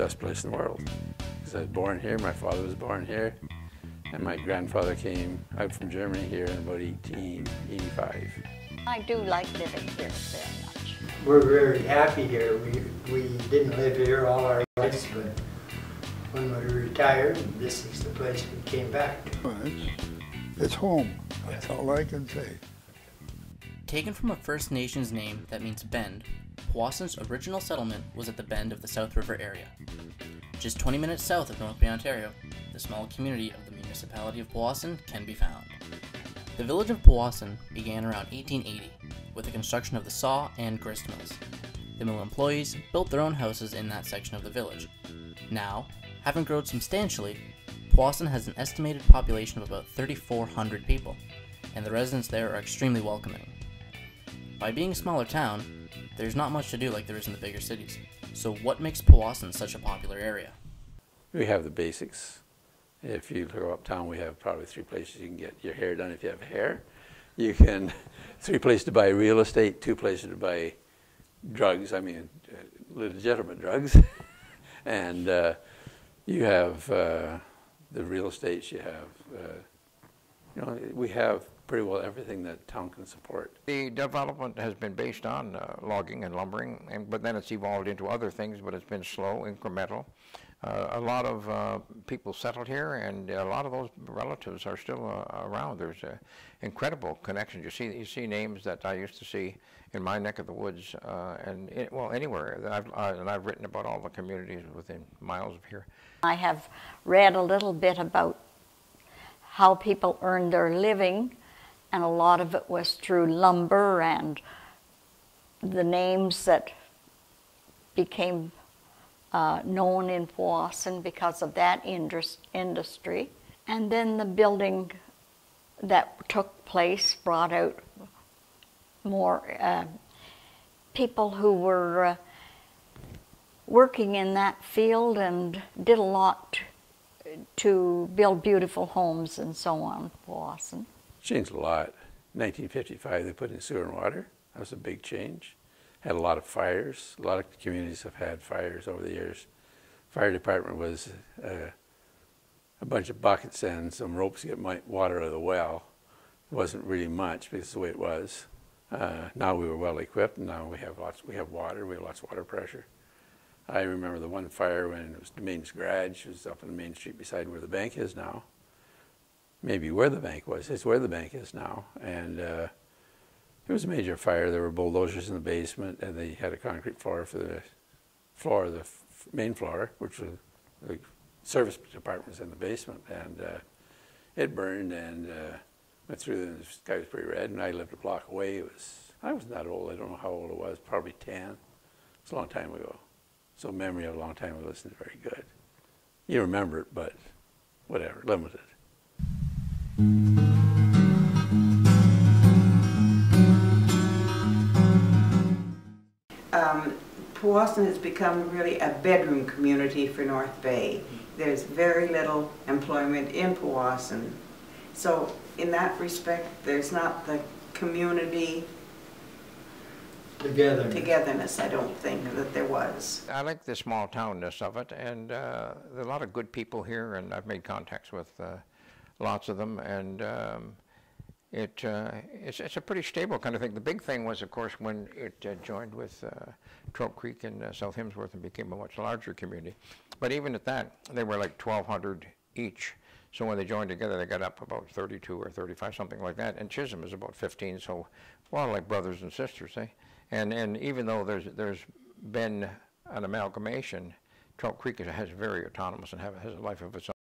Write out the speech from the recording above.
best place in the world. Because I was born here, my father was born here, and my grandfather came out from Germany here in about 1885. I do like living here very much. We're very happy here. We didn't live here all our lives, but when we retired, this is the place we came back to. Well, it's home. That's all I can say. Taken from a First Nations name that means bend, Powassan's original settlement was at the bend of the South River area. Just 20 minutes south of North Bay, Ontario, the small community of the municipality of Powassan can be found. The village of Powassan began around 1880 with the construction of the saw and grist mills. The mill employees built their own houses in that section of the village. Now, having grown substantially, Powassan has an estimated population of about 3,400 people, and the residents there are extremely welcoming. By being a smaller town, there's not much to do like there is in the bigger cities. So what makes Powassan such a popular area? We have the basics. If you go uptown, we have probably 3 places you can get your hair done if you have hair. You can, 3 places to buy real estate, 2 places to buy drugs, I mean legitimate drugs. And you have the real estates, you have, we have pretty well everything that town can support. The development has been based on logging and lumbering, but then it's evolved into other things, but it's been slow, incremental. A lot of people settled here, and a lot of those relatives are still around. There's incredible connections. You see names that I used to see in my neck of the woods, well, anywhere. And I've written about all the communities within miles of here. I have read a little bit about how people earned their living, and a lot of it was through lumber and the names that became known in Powassan because of that industry. And then the building that took place brought out more people who were working in that field and did a lot to build beautiful homes and so on, Powassan. Changed a lot. In 1955, they put in sewer and water. That was a big change. Had a lot of fires. A lot of communities have had fires over the years. Fire department was a bunch of buckets and some ropes to get water out of the well. It wasn't really much because it's the way it was. Now we were well equipped, and now we have water. We have lots of water pressure. I remember the one fire when it was the main garage. It was up on the main street beside where the bank is now. Maybe where the bank was. It's where the bank is now. And it was a major fire. There were bulldozers in the basement, and they had a concrete floor for the main floor, which was the service department was in the basement. And it burned and went through, and the sky was pretty red. And I lived a block away. I wasn't that old. I don't know how old it was. Probably 10. It's a long time ago. So memory of a long time ago isn't very good. You remember it, but whatever, limited. Powassan has become really a bedroom community for North Bay. There's very little employment in Powassan. So in that respect, there's not the community togetherness, I don't think, that there was. I like the small townness of it, and there are a lot of good people here, and I've made contacts with lots of them, and it's a pretty stable kind of thing. The big thing was, of course, when it joined with Trope Creek and South Hemsworth and became a much larger community. But even at that, they were like 1,200 each. So when they joined together, they got up about 32 or 35, something like that. And Chisholm is about 15, so well, like brothers and sisters, eh? And even though there's been an amalgamation, Trope Creek has very autonomous and has a life of its own.